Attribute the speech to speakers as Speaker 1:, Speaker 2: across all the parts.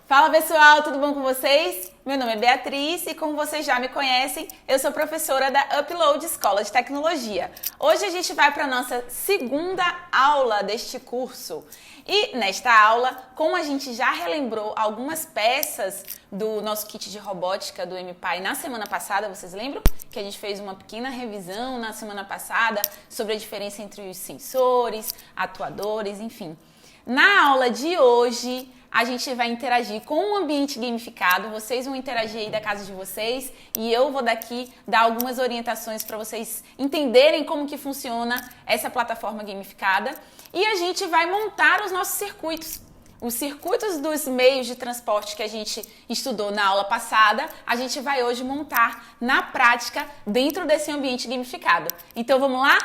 Speaker 1: Fala pessoal, tudo bom com vocês? Meu nome é Beatriz e como vocês já me conhecem, eu sou professora da Upload Escola de Tecnologia. Hoje a gente vai para a nossa segunda aula deste curso. E nesta aula, como a gente já relembrou algumas peças do nosso kit de robótica do MPy na semana passada, vocês lembram? Que a gente fez uma pequena revisão na semana passada sobre a diferença entre os sensores, atuadores, enfim. Na aula de hoje, a gente vai interagir com um ambiente gamificado, vocês vão interagir aí da casa de vocês e eu vou daqui dar algumas orientações para vocês entenderem como que funciona essa plataforma gamificada e a gente vai montar os nossos circuitos. Os circuitos dos meios de transporte que a gente estudou na aula passada, a gente vai hoje montar na prática dentro desse ambiente gamificado. Então vamos lá?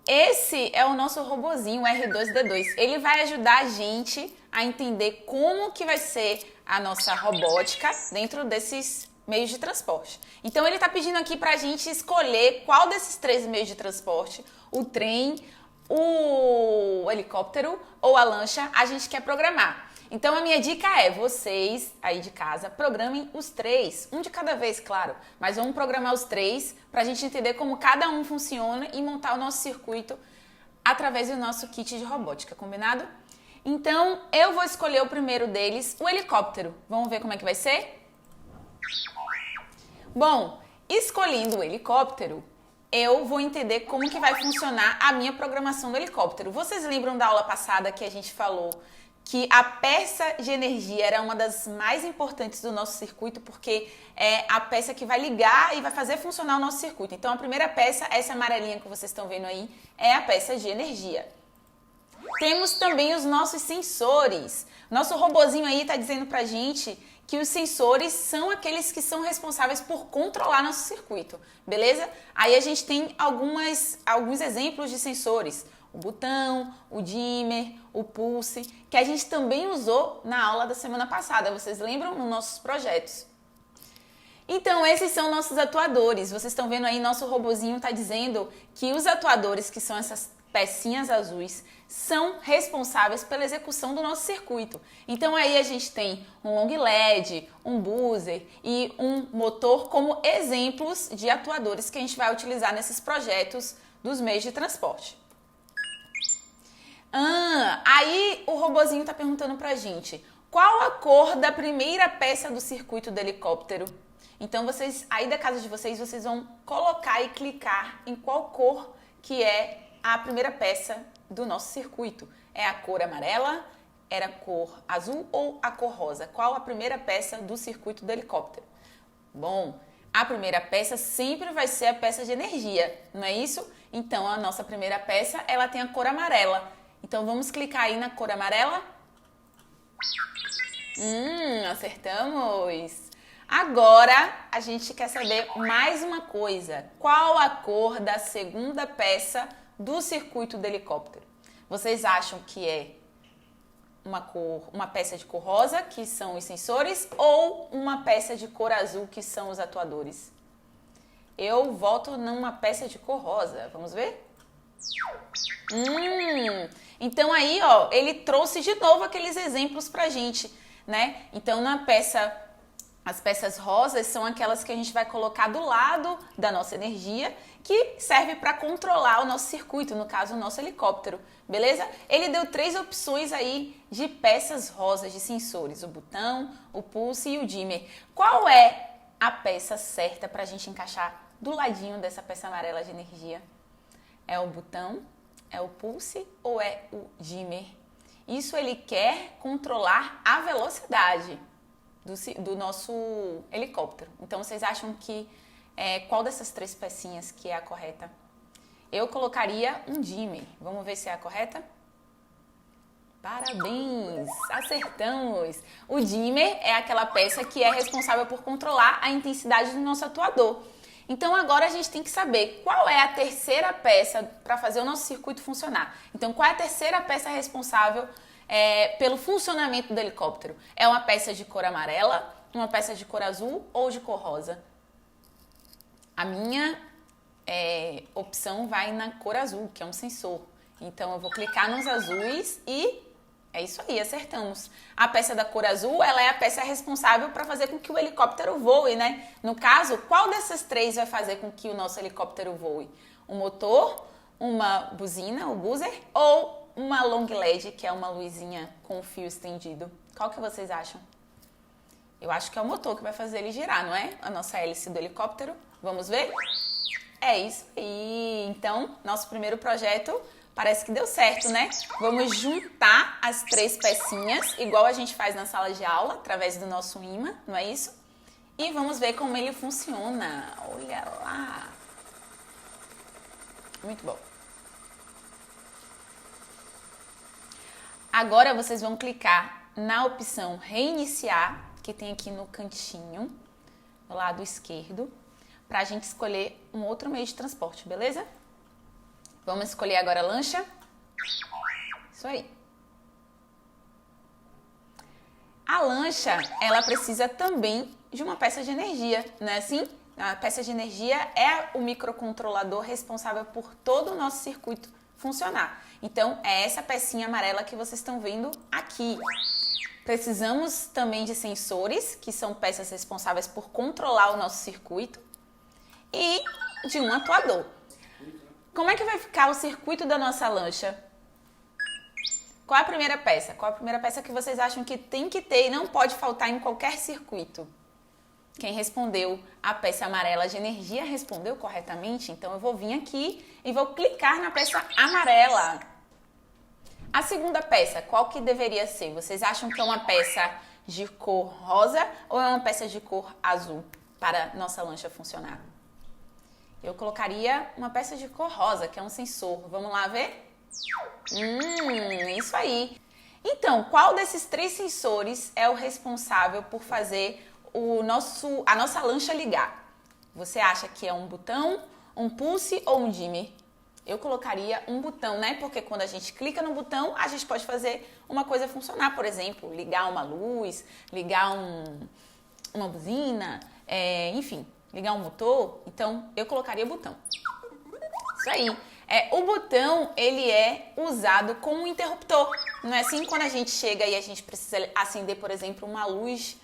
Speaker 1: Esse é o nosso robozinho, o R2D2. Ele vai ajudar a gente a entender como que vai ser a nossa robótica dentro desses meios de transporte. Então ele está pedindo aqui para a gente escolher qual desses três meios de transporte, o trem, o helicóptero ou a lancha, a gente quer programar. Então a minha dica é, vocês aí de casa, programem os três, um de cada vez, claro, mas vamos programar os três para a gente entender como cada um funciona e montar o nosso circuito através do nosso kit de robótica, combinado? Então eu vou escolher o primeiro deles, o helicóptero. Vamos ver como é que vai ser? Bom, escolhendo o helicóptero, eu vou entender como que vai funcionar a minha programação do helicóptero. Vocês lembram da aula passada que a gente falou que a peça de energia era uma das mais importantes do nosso circuito, porque é a peça que vai ligar e vai fazer funcionar o nosso circuito. Então, a primeira peça, essa amarelinha que vocês estão vendo aí, é a peça de energia. Temos também os nossos sensores. Nosso robozinho aí está dizendo pra gente que os sensores são aqueles que são responsáveis por controlar nosso circuito, beleza? Aí a gente tem alguns exemplos de sensores. O botão, o dimmer, o pulse, que a gente também usou na aula da semana passada. Vocês lembram? Nos nossos projetos. Então, esses são nossos atuadores. Vocês estão vendo aí, nosso robozinho está dizendo que os atuadores, que são essas pecinhas azuis, são responsáveis pela execução do nosso circuito. Então, aí a gente tem um long LED, um buzzer e um motor como exemplos de atuadores que a gente vai utilizar nesses projetos dos meios de transporte. Aí o robozinho está perguntando pra gente, qual a cor da primeira peça do circuito do helicóptero? Então vocês, aí da casa de vocês, vocês vão colocar e clicar em qual cor que é a primeira peça do nosso circuito. É a cor amarela, era a cor azul ou a cor rosa? Qual a primeira peça do circuito do helicóptero? Bom, a primeira peça sempre vai ser a peça de energia, não é isso? Então a nossa primeira peça, ela tem a cor amarela. Então, vamos clicar aí na cor amarela. Acertamos! Agora, a gente quer saber mais uma coisa. Qual a cor da segunda peça do circuito do helicóptero? Vocês acham que é uma peça de cor rosa, que são os sensores, ou uma peça de cor azul, que são os atuadores? Eu voto numa peça de cor rosa. Vamos ver? Então aí, ó, ele trouxe de novo aqueles exemplos pra gente, né? Então as peças rosas são aquelas que a gente vai colocar do lado da nossa energia, que serve para controlar o nosso circuito, no caso o nosso helicóptero, beleza? Ele deu 3 opções aí de peças rosas, de sensores, o botão, o pulse e o dimmer. Qual é a peça certa pra gente encaixar do ladinho dessa peça amarela de energia? É o botão, é o pulse ou é o dimmer? Isso ele quer controlar a velocidade do nosso helicóptero. Então vocês acham que qual dessas 3 pecinhas que é a correta? Eu colocaria um dimmer. Vamos ver se é a correta? Parabéns! Acertamos! O dimmer é aquela peça que é responsável por controlar a intensidade do nosso atuador. Então agora a gente tem que saber qual é a terceira peça para fazer o nosso circuito funcionar. Então qual é a terceira peça responsável pelo funcionamento do helicóptero? É uma peça de cor amarela, uma peça de cor azul ou de cor rosa? A minha opção vai na cor azul, que é um sensor. Então eu vou clicar nos azuis e é isso aí, acertamos. A peça da cor azul, ela é a peça responsável para fazer com que o helicóptero voe, né? No caso, qual dessas três vai fazer com que o nosso helicóptero voe? O motor, uma buzina, o buzzer, ou uma long LED, que é uma luzinha com o fio estendido? Qual que vocês acham? Eu acho que é o motor que vai fazer ele girar, não é? A nossa hélice do helicóptero. Vamos ver? É isso aí. Então, nosso primeiro projeto parece que deu certo, né? Vamos juntar as três pecinhas, igual a gente faz na sala de aula, através do nosso ímã, não é isso? E vamos ver como ele funciona. Olha lá! Muito bom. Agora vocês vão clicar na opção reiniciar, que tem aqui no cantinho, do lado esquerdo, para a gente escolher um outro meio de transporte, beleza? Vamos escolher agora a lancha. Isso aí. A lancha, ela precisa também de uma peça de energia, não é assim? A peça de energia é o microcontrolador responsável por todo o nosso circuito funcionar. Então, é essa pecinha amarela que vocês estão vendo aqui. Precisamos também de sensores, que são peças responsáveis por controlar o nosso circuito, e de um atuador. Como é que vai ficar o circuito da nossa lancha? Qual é a primeira peça? Qual é a primeira peça que vocês acham que tem que ter e não pode faltar em qualquer circuito? Quem respondeu a peça amarela de energia respondeu corretamente, então eu vou vir aqui e vou clicar na peça amarela. A segunda peça, qual que deveria ser? Vocês acham que é uma peça de cor rosa ou é uma peça de cor azul para nossa lancha funcionar? Eu colocaria uma peça de cor rosa, que é um sensor. Vamos lá ver? Isso aí. Então, qual desses três sensores é o responsável por fazer a nossa lancha ligar? Você acha que é um botão, um pulse ou um dimmer? Eu colocaria um botão, né? Porque quando a gente clica no botão, a gente pode fazer uma coisa funcionar. Por exemplo, ligar uma luz, ligar uma buzina, enfim, ligar um motor. Então, eu colocaria o botão. Isso aí. O botão, ele é usado como um interruptor. Não é assim? Quando a gente chega e a gente precisa acender, por exemplo, uma luz,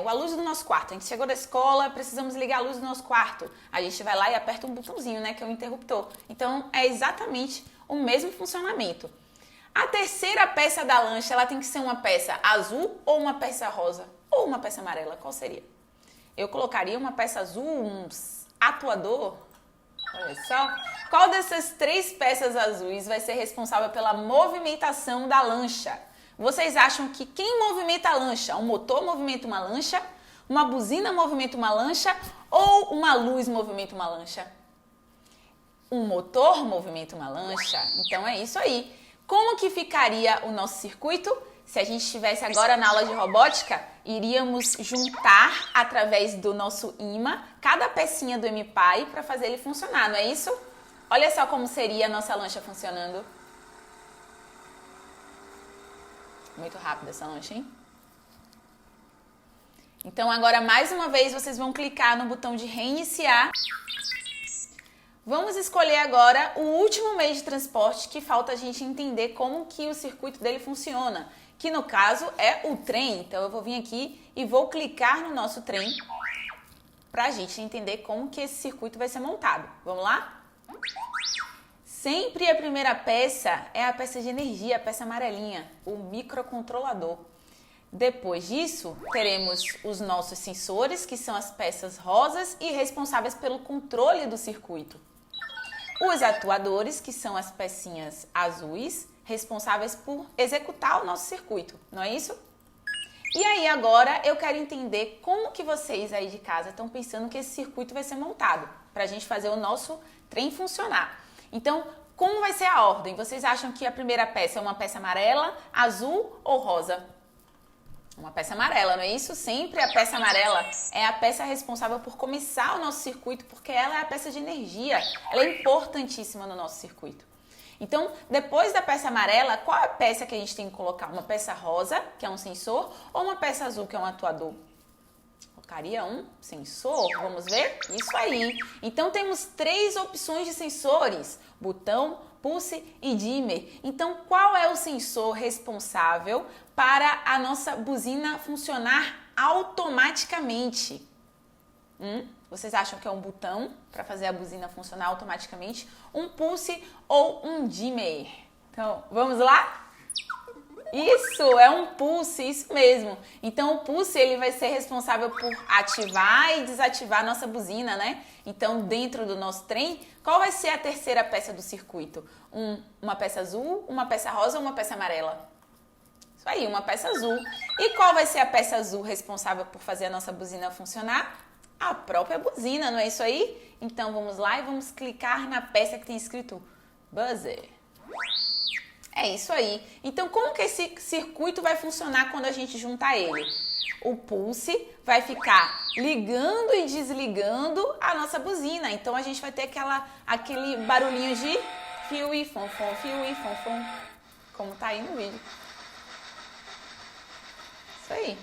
Speaker 1: a luz do nosso quarto. A gente chegou da escola, precisamos ligar a luz do nosso quarto. A gente vai lá e aperta um botãozinho, né, que é o interruptor. Então, é exatamente o mesmo funcionamento. A terceira peça da lancha, ela tem que ser uma peça azul ou uma peça rosa? Ou uma peça amarela? Qual seria? Eu colocaria uma peça azul, um atuador. Olha só. Qual dessas três peças azuis vai ser responsável pela movimentação da lancha? Vocês acham que quem movimenta a lancha? Um motor movimenta uma lancha? Uma buzina movimenta uma lancha? Ou uma luz movimenta uma lancha? Um motor movimenta uma lancha? Então é isso aí. Como que ficaria o nosso circuito? Se a gente estivesse agora na aula de robótica, iríamos juntar através do nosso ímã cada pecinha do MPI para fazer ele funcionar, não é isso? Olha só como seria a nossa lancha funcionando. Muito rápida essa lancha, hein? Então agora mais uma vez vocês vão clicar no botão de reiniciar. Vamos escolher agora o último meio de transporte que falta a gente entender como que o circuito dele funciona, que no caso é o trem. Então eu vou vir aqui e vou clicar no nosso trem para a gente entender como que esse circuito vai ser montado. Vamos lá? Sempre a primeira peça é a peça de energia, a peça amarelinha, o microcontrolador. Depois disso, teremos os nossos sensores, que são as peças rosas e responsáveis pelo controle do circuito. Os atuadores, que são as pecinhas azuis, responsáveis por executar o nosso circuito, não é isso? E aí agora eu quero entender como que vocês aí de casa estão pensando que esse circuito vai ser montado, para a gente fazer o nosso trem funcionar. Então, como vai ser a ordem? Vocês acham que a primeira peça é uma peça amarela, azul ou rosa? Uma peça amarela, não é isso? Sempre a peça amarela é a peça responsável por começar o nosso circuito, porque ela é a peça de energia. Ela é importantíssima no nosso circuito. Então, depois da peça amarela, qual é a peça que a gente tem que colocar? Uma peça rosa, que é um sensor, ou uma peça azul, que é um atuador? Colocaria um sensor, vamos ver? Isso aí. Então, temos três opções de sensores: botão, pulse e dimmer. Então, qual é o sensor responsável para a nossa buzina funcionar automaticamente? Vocês acham que é um botão para fazer a buzina funcionar automaticamente, um pulse ou um dimmer? Então, vamos lá? Isso, é um pulse, isso mesmo. Então, o pulse ele vai ser responsável por ativar e desativar a nossa buzina, né? Então, dentro do nosso trem, qual vai ser a terceira peça do circuito? Uma peça azul, uma peça rosa ou uma peça amarela? Isso aí, uma peça azul. E qual vai ser a peça azul responsável por fazer a nossa buzina funcionar? A própria buzina, não é isso aí? Então, vamos lá e vamos clicar na peça que tem escrito buzzer. É isso aí. Então, como que esse circuito vai funcionar quando a gente juntar ele? O pulse vai ficar ligando e desligando a nossa buzina. Então, a gente vai ter aquele barulhinho de fio e fonfon, como tá aí no vídeo. Isso aí.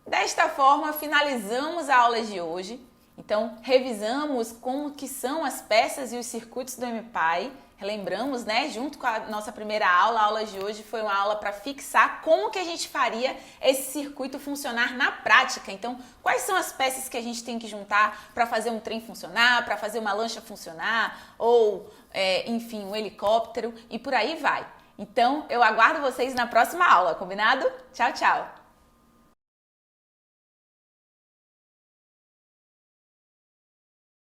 Speaker 1: Desta forma, finalizamos a aula de hoje. Então, revisamos como que são as peças e os circuitos do MPI. Relembramos, né, junto com a nossa primeira aula, a aula de hoje foi uma aula para fixar como que a gente faria esse circuito funcionar na prática. Então, quais são as peças que a gente tem que juntar para fazer um trem funcionar, para fazer uma lancha funcionar, ou, enfim, um helicóptero e por aí vai. Então, eu aguardo vocês na próxima aula, combinado? Tchau, tchau!